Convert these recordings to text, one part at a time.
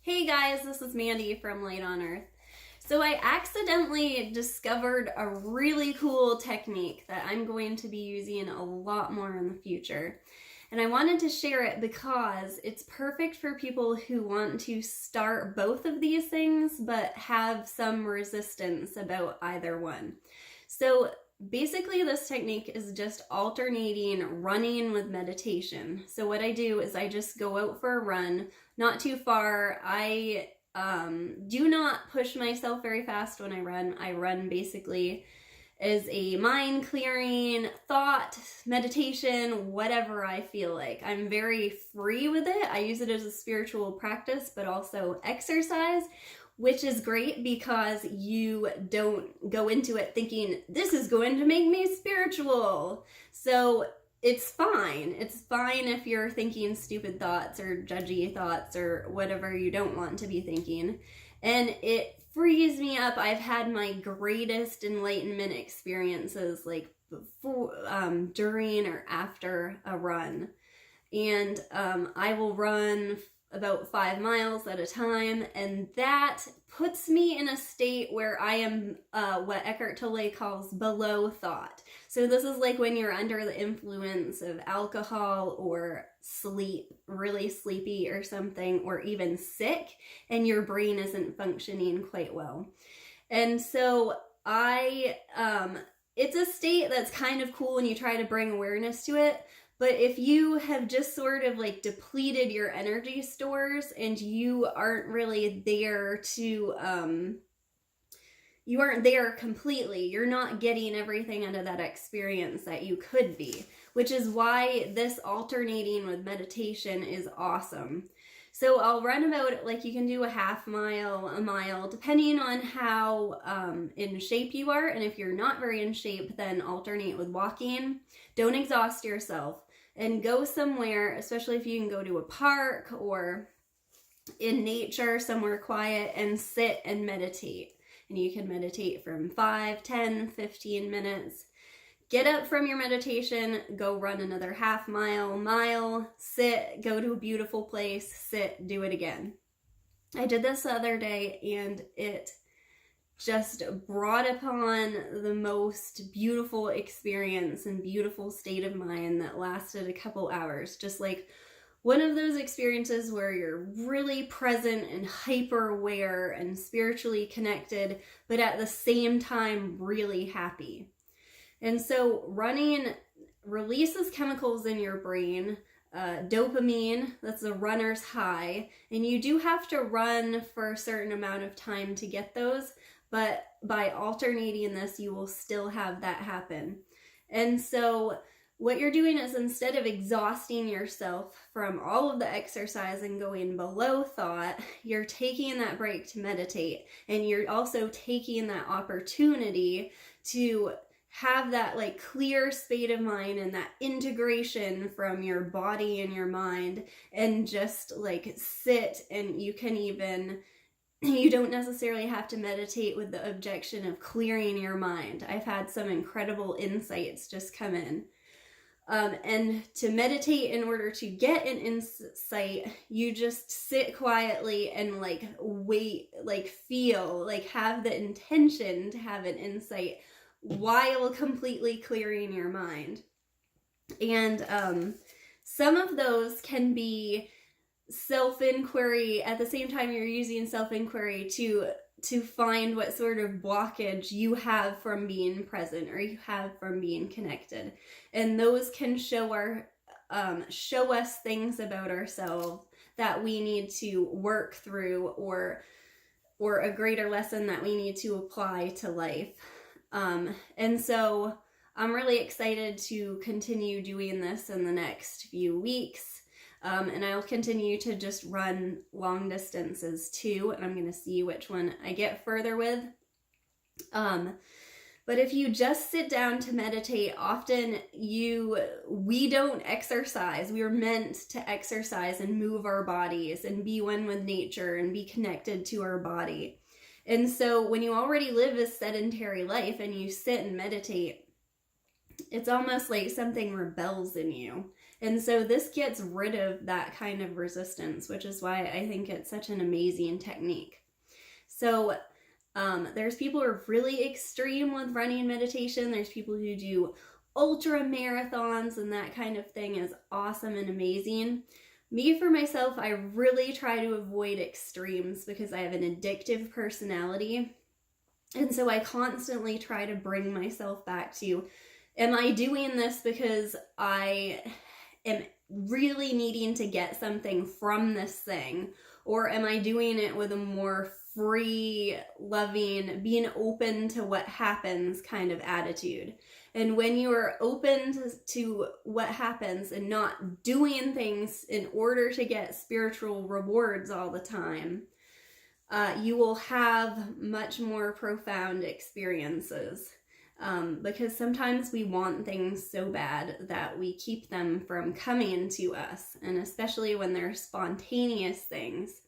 Hey guys, this is Mandy from Light on Earth. So I accidentally discovered a really cool technique that I'm going to be using a lot more in the future. And I wanted to share it because it's perfect for people who want to start both of these things but have some resistance about either one. So basically, this technique is just alternating running with meditation. So what I do is I just go out for a run, not too far. I do not push myself very fast when I run. I run basically as a mind clearing, thought, meditation, whatever I feel like. I'm very free with it. I use it as a spiritual practice, but also exercise, which is great because you don't go into it thinking, this is going to make me spiritual. So it's fine. It's fine if you're thinking stupid thoughts or judgy thoughts or whatever you don't want to be thinking. And it frees me up. I've had my greatest enlightenment experiences like before, during or after a run. And I will run about 5 miles at a time, and that puts me in a state where I am what Eckhart Tolle calls below thought. So this is like when you're under the influence of alcohol or sleep, really sleepy or something, or even sick, and your brain isn't functioning quite well. And so it's a state that's kind of cool when you try to bring awareness to it. But if you have just sort of like depleted your energy stores and you aren't really there you aren't there completely, you're not getting everything out of that experience that you could be, which is why this alternating with meditation is awesome. So I'll run about, like, you can do a half mile, a mile, depending on how in shape you are. And if you're not very in shape, then alternate with walking. Don't exhaust yourself. And go somewhere, especially if you can go to a park or in nature, somewhere quiet, and sit and meditate. And you can meditate from 5, 10, 15 minutes. Get up from your meditation, go run another half mile, sit, go to a beautiful place, sit, do it again. I did this the other day, and it just brought upon the most beautiful experience and beautiful state of mind that lasted a couple hours. Just like one of those experiences where you're really present and hyper aware and spiritually connected, but at the same time really happy. And so running releases chemicals in your brain, dopamine, that's the runner's high, and you do have to run for a certain amount of time to get those, but by alternating this, you will still have that happen. And so what you're doing is, instead of exhausting yourself from all of the exercise and going below thought, you're taking that break to meditate, and you're also taking that opportunity to have that like clear state of mind and that integration from your body and your mind, and just like sit. And you don't necessarily have to meditate with the objection of clearing your mind. I've had some incredible insights just come in. And to meditate, in order to get an insight, you just sit quietly and like wait, like feel, like have the intention to have an insight while completely clearing your mind. And some of those can be self-inquiry. At the same time, you're using self-inquiry to find what sort of blockage you have from being present or you have from being connected. And those can show us things about ourselves that we need to work through, or a greater lesson that we need to apply to life. And so I'm really excited to continue doing this in the next few weeks. And I'll continue to just run long distances too, and I'm going to see which one I get further with. But if you just sit down to meditate, often we don't exercise. We are meant to exercise and move our bodies and be one with nature and be connected to our body. And so when you already live a sedentary life and you sit and meditate, it's almost like something rebels in you. And so this gets rid of that kind of resistance, which is why I think it's such an amazing technique. So there's people who are really extreme with running meditation. There's people who do ultra marathons, and that kind of thing is awesome and amazing. Me, for myself, I really try to avoid extremes because I have an addictive personality. And so I constantly try to bring myself back to, am I doing this because I am really needing to get something from this thing? Or am I doing it with a more free, loving, being open to what happens kind of attitude? And when you are open to what happens and not doing things in order to get spiritual rewards all the time, you will have much more profound experiences. Because sometimes we want things so bad that we keep them from coming to us, and especially when they're spontaneous things.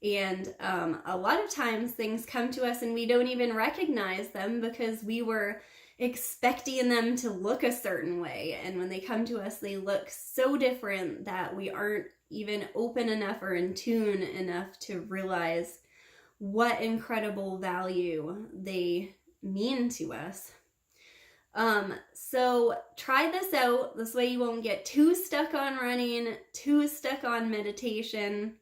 And a lot of times things come to us and we don't even recognize them because we were expecting them to look a certain way. And when they come to us, they look so different that we aren't even open enough or in tune enough to realize what incredible value they mean to us. So try this out. This way you won't get too stuck on running, too stuck on meditation.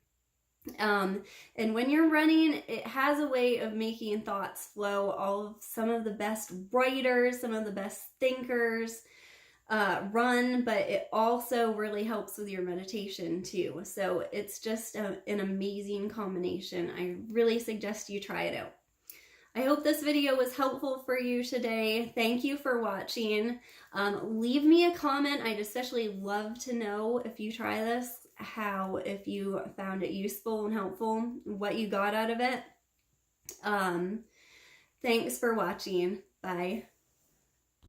And when you're running, it has a way of making thoughts flow. Some of the best writers, some of the best thinkers run, but it also really helps with your meditation too. So it's just an amazing combination. I really suggest you try it out. I hope this video was helpful for you today. Thank you for watching. Leave me a comment. I'd especially love to know if you try this, if you found it useful and helpful, what you got out of it. Thanks for watching. Bye.